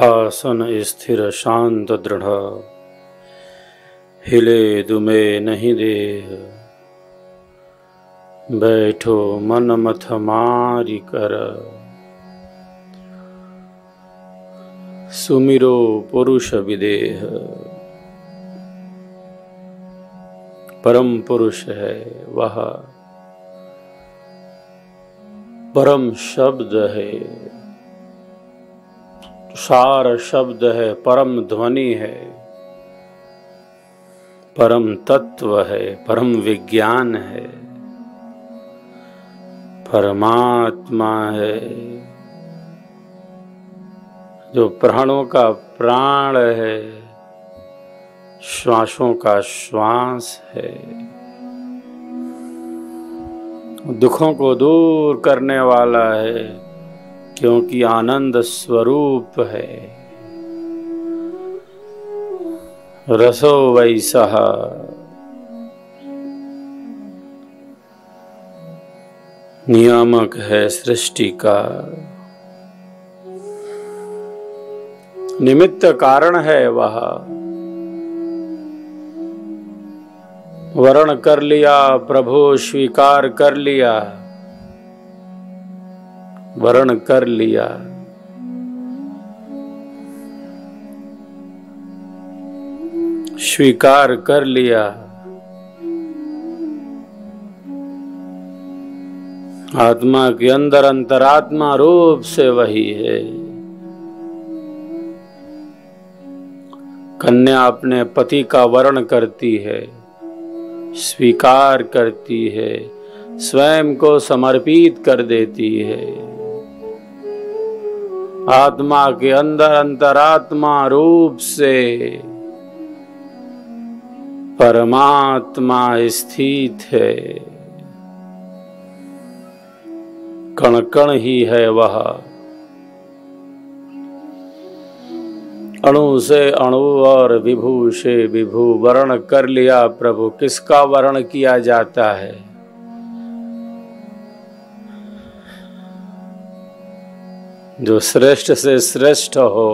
आसन स्थिर शांत दृढ़, हिले दुमे नहीं देह। बैठो मन मथ मारी कर, सुमिरो पुरुष विदेह। परम पुरुष है वह, परम शब्द है, सार शब्द है, परम ध्वनि है, परम तत्व है, परम विज्ञान है, परमात्मा है, जो प्राणों का प्राण है, श्वासों का श्वास है, दुखों को दूर करने वाला है, क्योंकि आनंद स्वरूप है। रसो वैसः, नियामक है सृष्टि का, निमित्त कारण है वह। वरण कर लिया प्रभु, स्वीकार कर लिया, वरण कर लिया। स्वीकार कर लिया। आत्मा के अंदर अंतरात्मा रूप से वही है। कन्या अपने पति का वरण करती है, स्वीकार करती है, स्वयं को समर्पित कर देती है। आत्मा के अंदर अंतरात्मा रूप से परमात्मा स्थित है। कण कण ही है वह। अणु से अणु और विभू से विभू वर्ण कर लिया प्रभु। किसका वर्ण किया जाता है? जो श्रेष्ठ से श्रेष्ठ हो।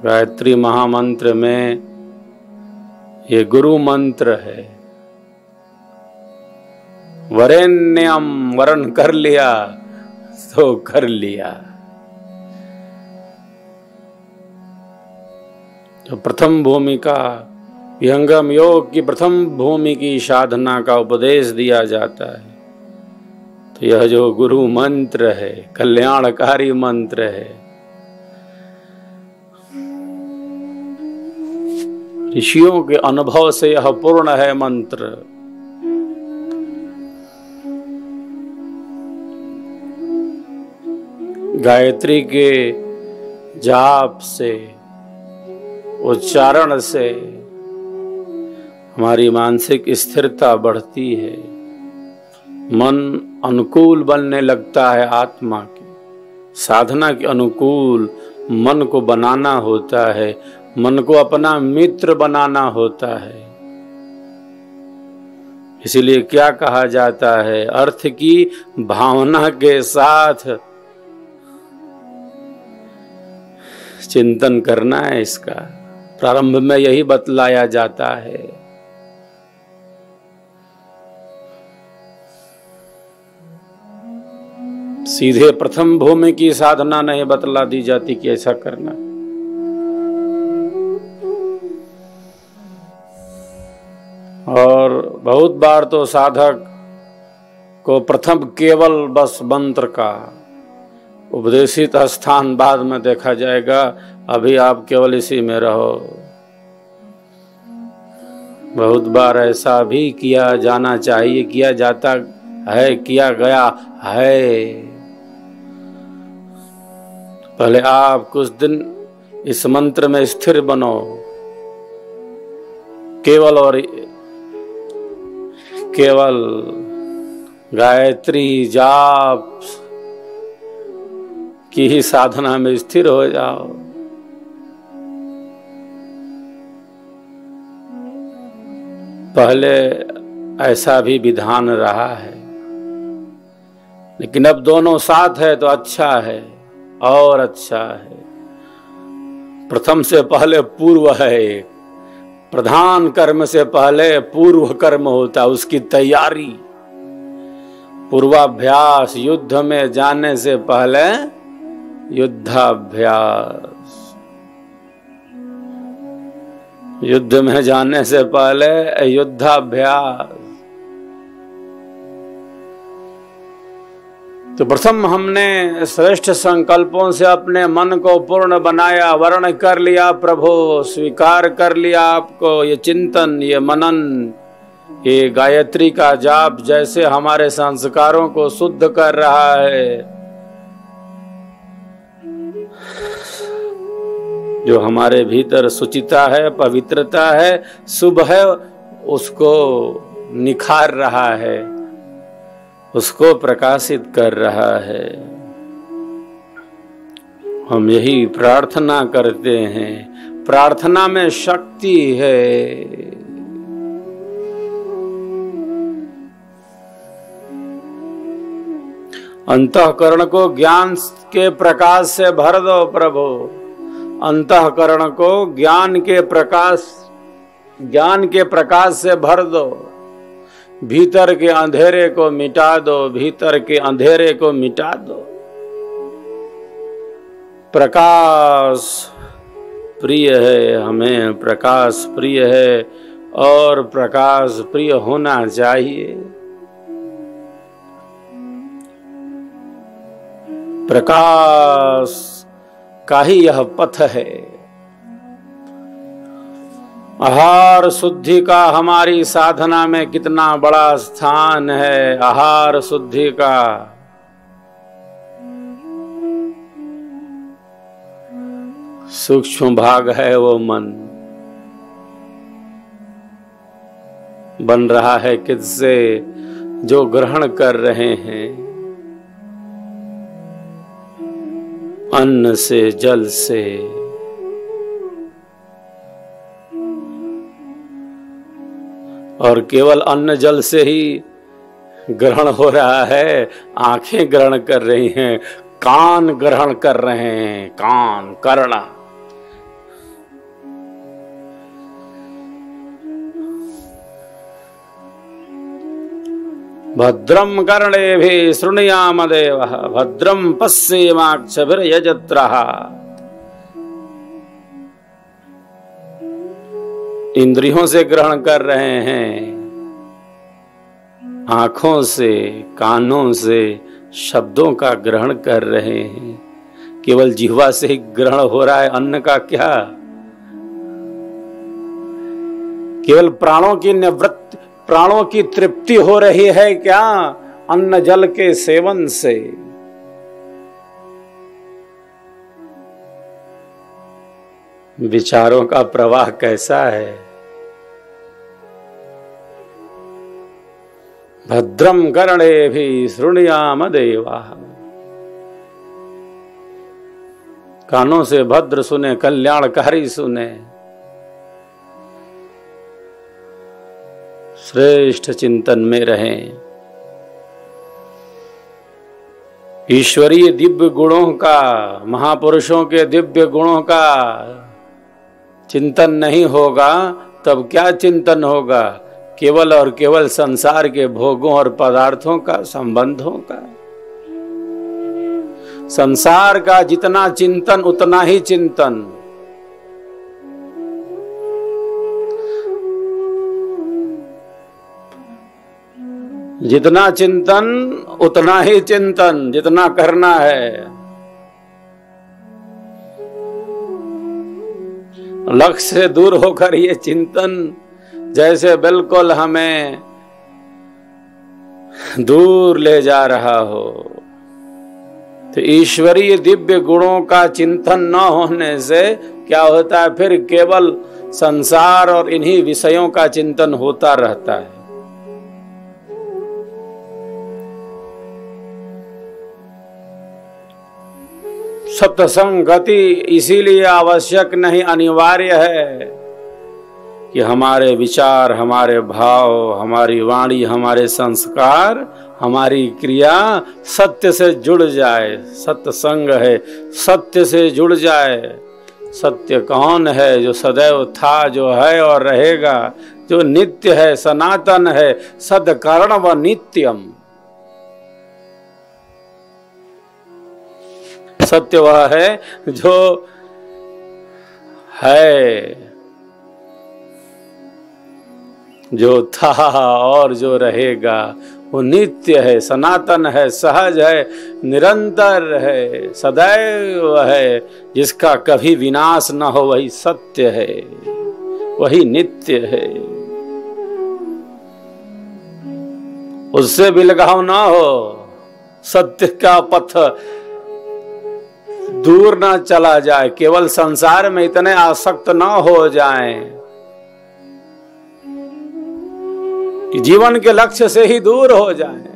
गायत्री महामंत्र में ये गुरु मंत्र है। वरेण्यम, वर्ण कर लिया तो कर लिया। तो प्रथम भूमिका, विहंगम योग की प्रथम भूमि की साधना का उपदेश दिया जाता है। तो यह जो गुरु मंत्र है, कल्याणकारी मंत्र है, ऋषियों के अनुभव से यह पूर्ण है मंत्र। गायत्री के जाप से, उच्चारण से हमारी मानसिक स्थिरता बढ़ती है, मन अनुकूल बनने लगता है। आत्मा की साधना के अनुकूल मन को बनाना होता है, मन को अपना मित्र बनाना होता है। इसीलिए क्या कहा जाता है, अर्थ की भावना के साथ चिंतन करना है। इसका प्रारंभ में यही बतलाया जाता है। सीधे प्रथम भूमि की साधना नहीं बतला दी जाती कि ऐसा करना। और बहुत बार तो साधक को प्रथम केवल बस मंत्र का उपदेशित स्थान बाद में देखा जाएगा, अभी आप केवल इसी में रहो। बहुत बार ऐसा भी किया जाना चाहिए, किया जाता है, किया गया है। पहले आप कुछ दिन इस मंत्र में स्थिर बनो, केवल और केवल गायत्री जाप की ही साधना में स्थिर हो जाओ। पहले ऐसा भी विधान रहा है, लेकिन अब दोनों साथ है तो अच्छा है। और अच्छा है। प्रथम से पहले पूर्व है, प्रधान कर्म से पहले पूर्व कर्म होता है, उसकी तैयारी। पूर्वाभ्यास, युद्ध में जाने से पहले युद्धाभ्यास, युद्ध में जाने से पहले युद्धाभ्यास। तो प्रथम हमने श्रेष्ठ संकल्पों से अपने मन को पूर्ण बनाया, वर्ण कर लिया प्रभु, स्वीकार कर लिया आपको। ये चिंतन, ये मनन, ये गायत्री का जाप जैसे हमारे संस्कारों को शुद्ध कर रहा है, जो हमारे भीतर सुचिता है, पवित्रता है, शुभ है, उसको निखार रहा है, उसको प्रकाशित कर रहा है। हम यही प्रार्थना करते हैं। प्रार्थना में शक्ति है। अंतःकरण को ज्ञान के प्रकाश से भर दो प्रभु। अंतःकरण को ज्ञान के प्रकाश से भर दो। भीतर के अंधेरे को मिटा दो, भीतर के अंधेरे को मिटा दो। प्रकाश प्रिय है, हमें प्रकाश प्रिय है और प्रकाश प्रिय होना चाहिए। प्रकाश का ही यह पथ है। आहार शुद्धि का हमारी साधना में कितना बड़ा स्थान है। आहार शुद्धि का सूक्ष्म भाग है वो मन। बन रहा है किससे? जो ग्रहण कर रहे हैं अन्न से, जल से। और केवल अन्न जल से ही ग्रहण हो रहा है। आंखें ग्रहण कर रही हैं, कान ग्रहण कर रहे हैं, कान, कर्ण। भद्रम कर्णेभिः शृणुयाम देवः, भद्रम पश्येमाक्षभिर्यजत्रः। इंद्रियों से ग्रहण कर रहे हैं, आंखों से, कानों से शब्दों का ग्रहण कर रहे हैं। केवल जिह्वा से ही ग्रहण हो रहा है अन्न का क्या? केवल प्राणों की तृप्ति हो रही है क्या अन्न जल के सेवन से? विचारों का प्रवाह कैसा है? भद्रम कर्णेभिः शृणुयाम देवाः। कानों से भद्र सुने, कल्याणकारी सुने। श्रेष्ठ चिंतन में रहें। ईश्वरीय दिव्य गुणों का, महापुरुषों के दिव्य गुणों का चिंतन नहीं होगा तब क्या चिंतन होगा? केवल और केवल संसार के भोगों और पदार्थों का, संबंधों का। संसार का जितना चिंतन उतना ही चिंतन। जितना चिंतन उतना ही चिंतन, जितना करना है। लक्ष्य से दूर होकर ये चिंतन जैसे बिल्कुल हमें दूर ले जा रहा हो। तो ईश्वरीय दिव्य गुणों का चिंतन न होने से क्या होता है? फिर केवल संसार और इन्हीं विषयों का चिंतन होता रहता है। सत्संगति इसीलिए आवश्यक नहीं, अनिवार्य है कि हमारे विचार, हमारे भाव, हमारी वाणी, हमारे संस्कार, हमारी क्रिया सत्य से जुड़ जाए। सत्संग है, सत्य से जुड़ जाए। सत्य कौन है? जो सदैव था, जो है और रहेगा, जो नित्य है, सनातन है, सदकर्ण व नित्यम। सत्य वह है जो है, जो था और जो रहेगा। वो नित्य है, सनातन है, सहज है, निरंतर है, सदैव है। जिसका कभी विनाश न हो वही सत्य है, वही नित्य है। उससे भी लगाव ना हो, सत्य का पथ दूर ना चला जाए, केवल संसार में इतने आसक्त ना हो जाएं कि जीवन के लक्ष्य से ही दूर हो जाएं।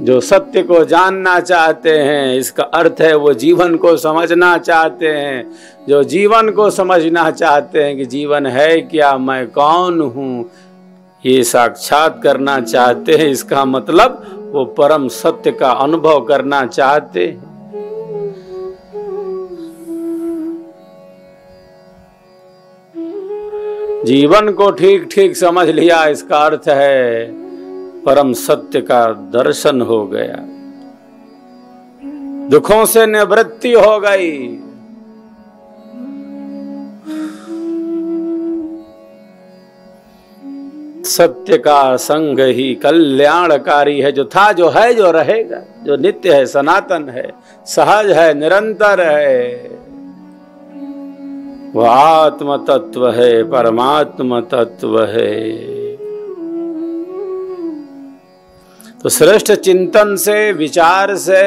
जो सत्य को जानना चाहते हैं, इसका अर्थ है वो जीवन को समझना चाहते हैं। जो जीवन को समझना चाहते हैं कि जीवन है क्या, मैं कौन हूं, ये साक्षात करना चाहते हैं। इसका मतलब वो परम सत्य का अनुभव करना चाहते हैं। जीवन को ठीक ठीक समझ लिया, इसका अर्थ है परम सत्य का दर्शन हो गया, दुखों से निवृत्ति हो गई। सत्य का संग ही कल्याणकारी है। जो था, जो है, जो रहेगा, जो नित्य है, सनातन है, सहज है, निरंतर है, वह आत्म तत्व है, परमात्म तत्व है। तो श्रेष्ठ चिंतन से, विचार से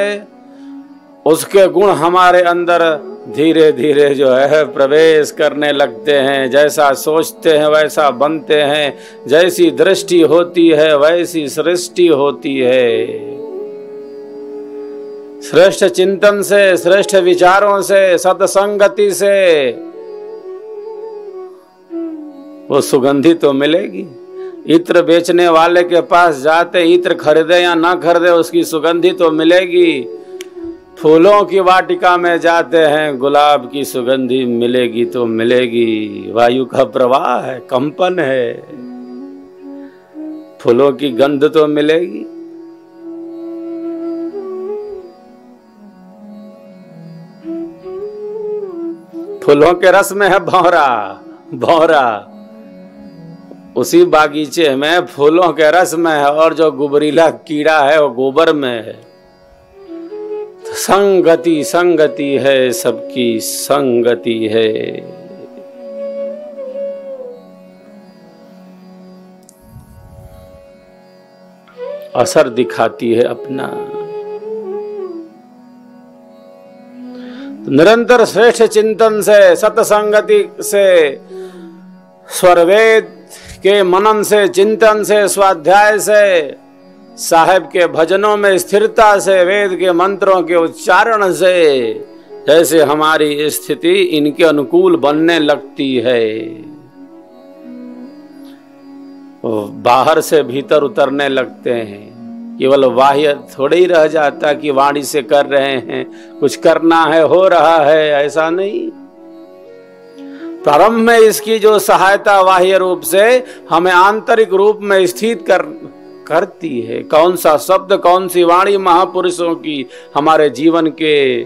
उसके गुण हमारे अंदर धीरे धीरे जो है प्रवेश करने लगते हैं। जैसा सोचते हैं वैसा बनते हैं, जैसी दृष्टि होती है वैसी सृष्टि होती है। श्रेष्ठ चिंतन से, श्रेष्ठ विचारों से, सत्संगति से वो सुगंधी तो मिलेगी। इत्र बेचने वाले के पास जाते, इत्र खरीदे या ना खरीदे, उसकी सुगंधी तो मिलेगी। फूलों की वाटिका में जाते हैं, गुलाब की सुगंधी मिलेगी तो मिलेगी। वायु का प्रवाह है, कंपन है, फूलों की गंध तो मिलेगी। फूलों के रस में है भौरा, भौरा उसी बागीचे में फूलों के रस में है, और जो गुबरीला कीड़ा है वो गोबर में है। संगति संगति है, सबकी संगति है। असर दिखाती है अपना। निरंतर श्रेष्ठ चिंतन से, सत्संगति से, स्वरवेद के मनन से, चिंतन से, स्वाध्याय से, साहेब के भजनों में स्थिरता से, वेद के मंत्रों के उच्चारण से, जैसे हमारी स्थिति इनके अनुकूल बनने लगती है, वो बाहर से भीतर उतरने लगते हैं। केवल बाह्य थोड़े ही रह जाता कि वाणी से कर रहे हैं, कुछ करना है, हो रहा है, ऐसा नहीं। प्रारंभ में इसकी जो सहायता बाह्य रूप से हमें आंतरिक रूप में स्थित करती है। कौन सा शब्द, कौन सी वाणी महापुरुषों की हमारे जीवन के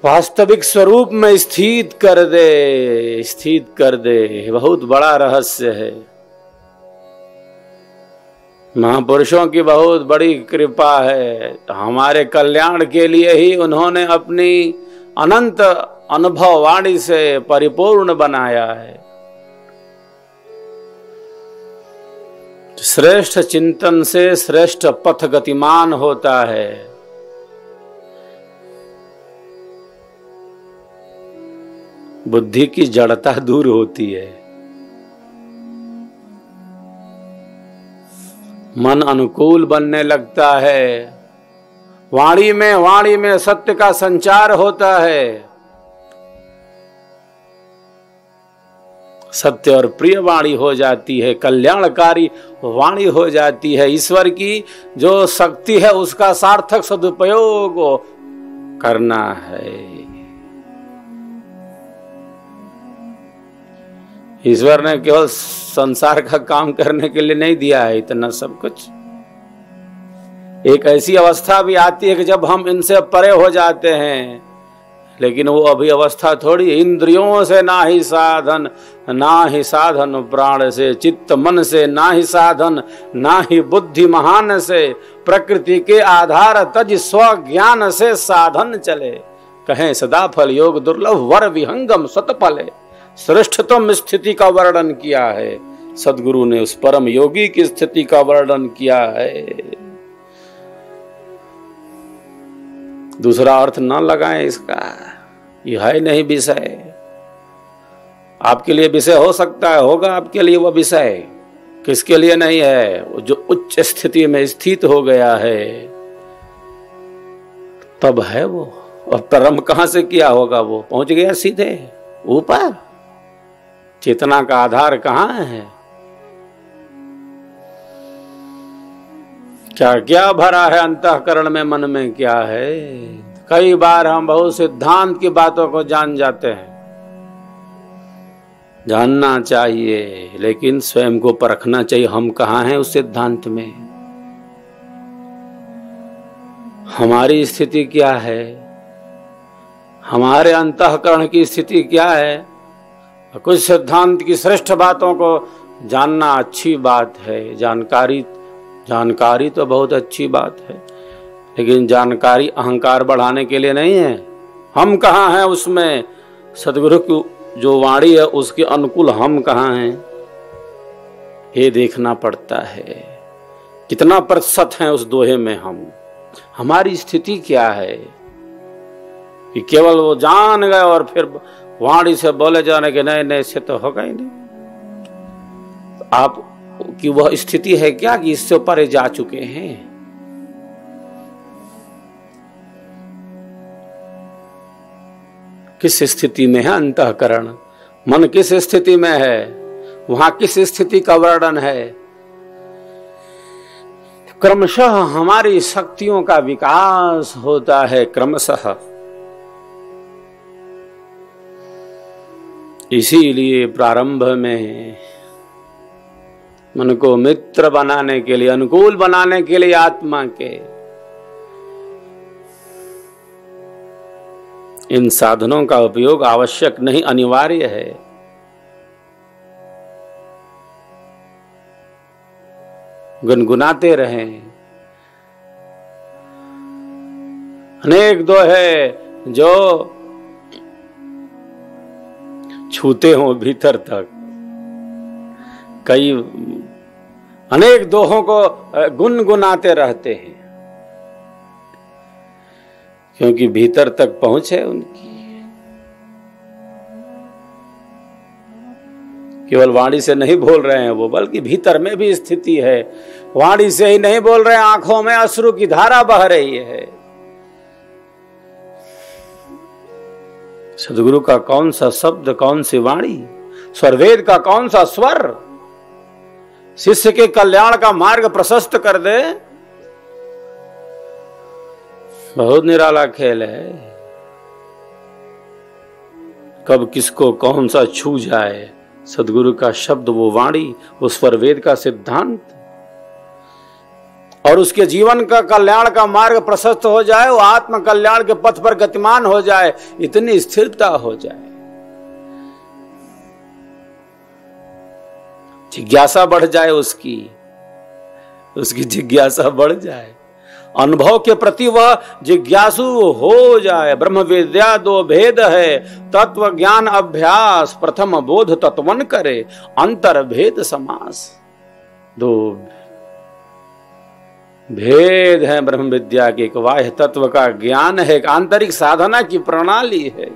वास्तविक स्वरूप में स्थित कर दे, स्थित कर दे, बहुत बड़ा रहस्य है। महापुरुषों की बहुत बड़ी कृपा है। हमारे कल्याण के लिए ही उन्होंने अपनी अनंत अनुभव वाणी से परिपूर्ण बनाया है। श्रेष्ठ चिंतन से श्रेष्ठ पथ गतिमान होता है। बुद्धि की जड़ता दूर होती है, मन अनुकूल बनने लगता है, वाणी में सत्य का संचार होता है। सत्य और प्रिय वाणी हो जाती है, कल्याणकारी वाणी हो जाती है। ईश्वर की जो शक्ति है उसका सार्थक सदुपयोग करना है। ईश्वर ने केवल संसार का काम करने के लिए नहीं दिया है इतना सब कुछ। एक ऐसी अवस्था भी आती है कि जब हम इनसे परे हो जाते हैं, लेकिन वो अभी अवस्था थोड़ी। इंद्रियों से ना ही साधन, ना ही साधन प्राण से, चित्त मन से ना ही साधन, ना ही बुद्धि महान से, प्रकृति के आधार तज स्व ज्ञान से साधन चले। कहें सदा फल योग दुर्लभ वर विहंगम सतफले। श्रेष्ठतम स्थिति का वर्णन किया है सदगुरु ने, उस परम योगी की स्थिति का वर्णन किया है। दूसरा अर्थ न लगाएं इसका, यह है नहीं विषय। आपके लिए विषय हो सकता है, होगा आपके लिए वह विषय, किसके लिए नहीं है? जो उच्च स्थिति में स्थित हो गया है तब है वो। और प्रारंभ कहां से किया होगा? वो पहुंच गया सीधे ऊपर। चेतना का आधार कहां है? क्या क्या भरा है अंतःकरण में, मन में क्या है? कई बार हम बहुत सिद्धांत की बातों को जान जाते हैं। जानना चाहिए, लेकिन स्वयं को परखना चाहिए, हम कहां हैं उस सिद्धांत में। हमारी स्थिति क्या है, हमारे अंतःकरण की स्थिति क्या है। कुछ सिद्धांत की श्रेष्ठ बातों को जानना अच्छी बात है, जानकारी तो बहुत अच्छी बात है, लेकिन जानकारी अहंकार बढ़ाने के लिए नहीं है। हम कहाँ हैं उसमें? सदगुरु की जो वाणी है उसके अनुकूल हम कहाँ हैं, ये देखना पड़ता है। कितना प्रतिशत है उस दोहे में हम, हमारी स्थिति क्या है कि केवल वो जान गए और फिर वाणी से बोले जाने के नहीं नहीं, इससे तो होगा ही नहीं। आप कि वह स्थिति है क्या कि इससे ऊपर जा चुके हैं? किस स्थिति में है अंतःकरण? मन किस स्थिति में है? वहां किस स्थिति का वर्णन है? क्रमशः हमारी शक्तियों का विकास होता है, क्रमशः। इसीलिए प्रारंभ में मन को मित्र बनाने के लिए, अनुकूल बनाने के लिए आत्मा के, इन साधनों का उपयोग आवश्यक नहीं, अनिवार्य है। गुनगुनाते रहें। अनेक दोहे जो छूते हो भीतर तक, कई अनेक दोहों को गुनगुनाते रहते हैं, क्योंकि भीतर तक पहुंच है उनकी। केवल वाणी से नहीं बोल रहे हैं वो, बल्कि भीतर में भी स्थिति है। वाणी से ही नहीं बोल रहे हैं, आंखों में अश्रु की धारा बह रही है। सदगुरु का कौन सा शब्द, कौन सी वाणी, स्वरवेद का कौन सा स्वर शिष्य के कल्याण का मार्ग प्रशस्त कर दे, बहुत निराला खेल है। कब किसको कौन सा छू जाए, सदगुरु का शब्द, वो वाणी, वो स्वरवेद का सिद्धांत, और उसके जीवन का कल्याण का मार्ग प्रशस्त हो जाए, वो आत्म कल्याण के पथ पर गतिमान हो जाए, इतनी स्थिरता हो जाए, जिज्ञासा बढ़ जाए, उसकी जिज्ञासा बढ़ जाए, अनुभव के प्रति वह जिज्ञासु हो जाए। ब्रह्म विद्या दो भेद है, तत्व ज्ञान अभ्यास, प्रथम बोध तत्वन करे, अंतर भेद समास। दो भेद है ब्रह्म विद्या के, एक बाह्य तत्व का ज्ञान है, एक आंतरिक साधना की प्रणाली है।